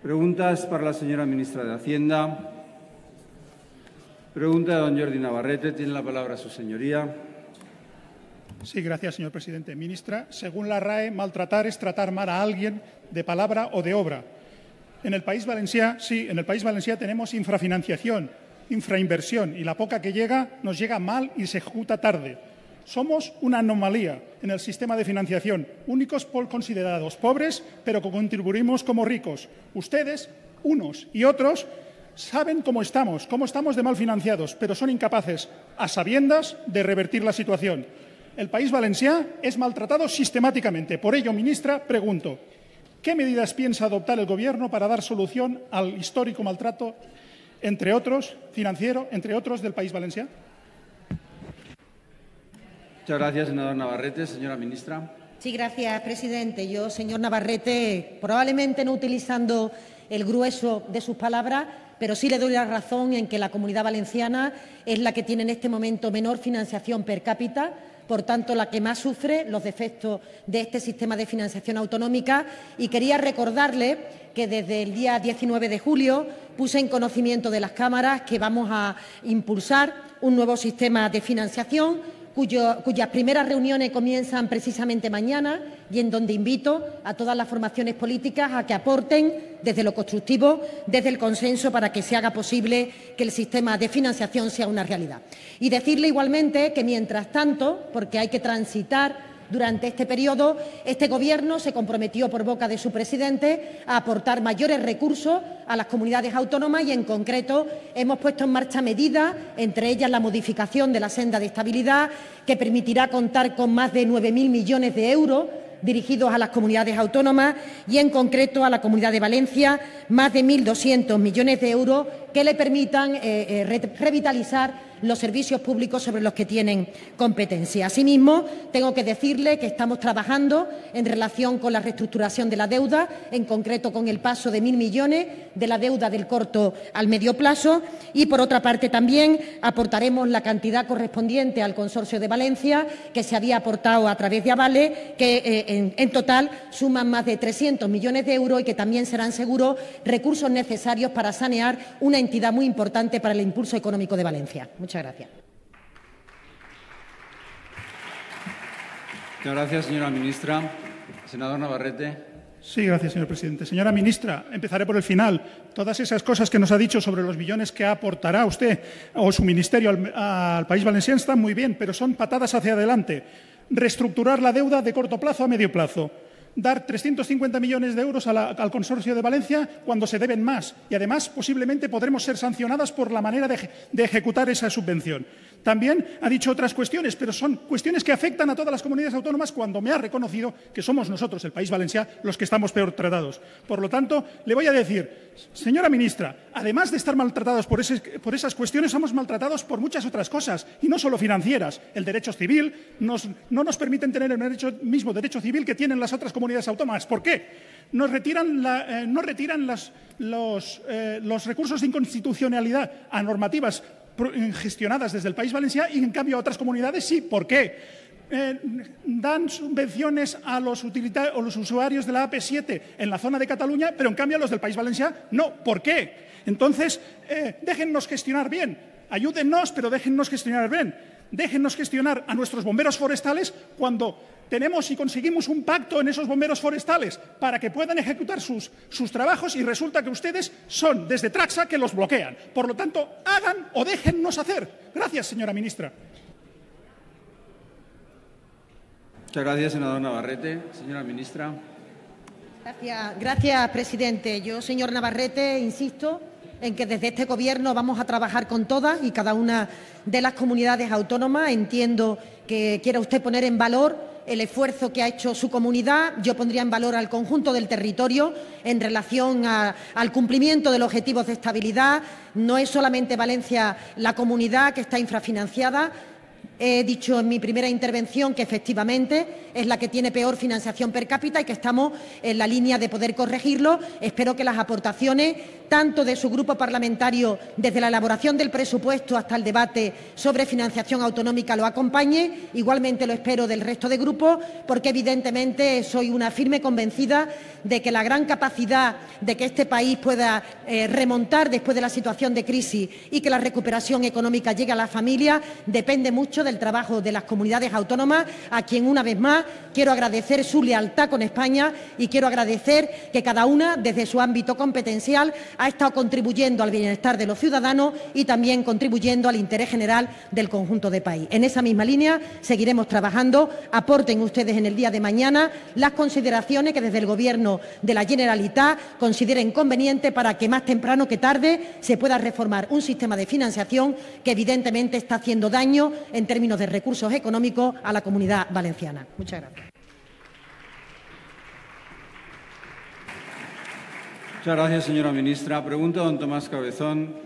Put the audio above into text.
Preguntas para la señora ministra de Hacienda. Pregunta de don Jordi Navarrete. Tiene la palabra su señoría. Sí, gracias, señor presidente. Ministra, según la RAE, maltratar es tratar mal a alguien de palabra o de obra. En el País Valencià, tenemos infrafinanciación, infrainversión, y la poca que llega nos llega mal y se ejecuta tarde. Somos una anomalía en el sistema de financiación, únicos considerados pobres, pero que contribuimos como ricos. Ustedes, unos y otros, saben cómo estamos de mal financiados, pero son incapaces, a sabiendas, de revertir la situación. El País Valencià es maltratado sistemáticamente. Por ello, ministra, pregunto, ¿qué medidas piensa adoptar el Gobierno para dar solución al histórico maltrato, entre otros, financiero, entre otros, del País Valencià? Muchas gracias, senador Navarrete. Señora ministra. Sí, gracias, presidente. Yo, señor Navarrete, probablemente no utilizando el grueso de sus palabras, pero sí le doy la razón en que la Comunidad Valenciana es la que tiene en este momento menor financiación per cápita, por tanto, la que más sufre los defectos de este sistema de financiación autonómica. Y quería recordarle que desde el día 19 de julio puse en conocimiento de las cámaras que vamos a impulsar un nuevo sistema de financiación cuyas primeras reuniones comienzan precisamente mañana y en donde invito a todas las formaciones políticas a que aporten desde lo constructivo, desde el consenso, para que se haga posible que el sistema de financiación sea una realidad. Y decirle igualmente que, mientras tanto, porque hay que transitar durante este periodo, este Gobierno se comprometió por boca de su presidente a aportar mayores recursos a las comunidades autónomas y, en concreto, hemos puesto en marcha medidas, entre ellas la modificación de la senda de estabilidad, que permitirá contar con más de 9.000 millones de euros dirigidos a las comunidades autónomas y, en concreto, a la Comunidad de Valencia, más de 1.200 millones de euros que le permitan revitalizar los servicios públicos sobre los que tienen competencia. Asimismo, tengo que decirle que estamos trabajando en relación con la reestructuración de la deuda, en concreto con el paso de 1.000 millones de la deuda del corto al medio plazo, y, por otra parte, también aportaremos la cantidad correspondiente al Consorcio de Valencia, que se había aportado a través de avales, que en total suman más de 300 millones de euros y que también serán seguros recursos necesarios para sanear una entidad muy importante para el impulso económico de Valencia. Muchas gracias. Muchas gracias, señora ministra. Senador Navarrete. Sí, gracias, señor presidente. Señora ministra, empezaré por el final. Todas esas cosas que nos ha dicho sobre los millones que aportará usted o su ministerio al País Valencià están muy bien, pero son patadas hacia adelante. Reestructurar la deuda de corto plazo a medio plazo. Dar 350 millones de euros al Consorcio de Valencia cuando se deben más. Y, además, posiblemente podremos ser sancionadas por la manera de ejecutar esa subvención. También ha dicho otras cuestiones, pero son cuestiones que afectan a todas las comunidades autónomas, cuando me ha reconocido que somos nosotros, el País Valencià, los que estamos peor tratados. Por lo tanto, le voy a decir, señora ministra, además de estar maltratados por esas cuestiones, somos maltratados por muchas otras cosas, y no solo financieras. El derecho civil no nos permiten tener el mismo derecho civil que tienen las otras comunidades autónomas. ¿Por qué? Nos retiran los recursos de inconstitucionalidad a normativas gestionadas desde el País Valencià y, en cambio, a otras comunidades sí. ¿Por qué? Dan subvenciones a los usuarios de la AP7 en la zona de Cataluña, pero, en cambio, a los del País Valencià no. ¿Por qué? Entonces, déjennos gestionar bien. Ayúdennos, pero déjennos gestionar bien. Déjennos gestionar a nuestros bomberos forestales cuando tenemos y conseguimos un pacto en esos bomberos forestales para que puedan ejecutar sus trabajos, y resulta que ustedes son desde Traxa que los bloquean. Por lo tanto, hagan o déjennos hacer. Gracias, señora ministra. Muchas gracias, senador Navarrete. Señora ministra. Gracias, presidente. Yo, señor Navarrete, insisto en que desde este Gobierno vamos a trabajar con todas y cada una de las comunidades autónomas. Entiendo que quiera usted poner en valor el esfuerzo que ha hecho su comunidad. Yo pondría en valor al conjunto del territorio en relación al cumplimiento de los objetivos de estabilidad. No es solamente Valencia la comunidad que está infrafinanciada. He dicho en mi primera intervención que efectivamente es la que tiene peor financiación per cápita y que estamos en la línea de poder corregirlo. Espero que las aportaciones, tanto de su grupo parlamentario desde la elaboración del presupuesto hasta el debate sobre financiación autonómica, lo acompañe. Igualmente lo espero del resto de grupos, porque evidentemente soy una firme convencida de que la gran capacidad de que este país pueda remontar después de la situación de crisis y que la recuperación económica llegue a las familias depende mucho del trabajo de las comunidades autónomas, a quien una vez más quiero agradecer su lealtad con España y quiero agradecer que cada una, desde su ámbito competencial, ha estado contribuyendo al bienestar de los ciudadanos y también contribuyendo al interés general del conjunto del país. En esa misma línea seguiremos trabajando. Aporten ustedes en el día de mañana las consideraciones que desde el Gobierno de la Generalitat consideren conveniente para que más temprano que tarde se pueda reformar un sistema de financiación que evidentemente está haciendo daño en términos de recursos económicos a la Comunidad Valenciana. Muchas gracias. Muchas gracias, señora ministra. Pregunta don Tomás Cabezón.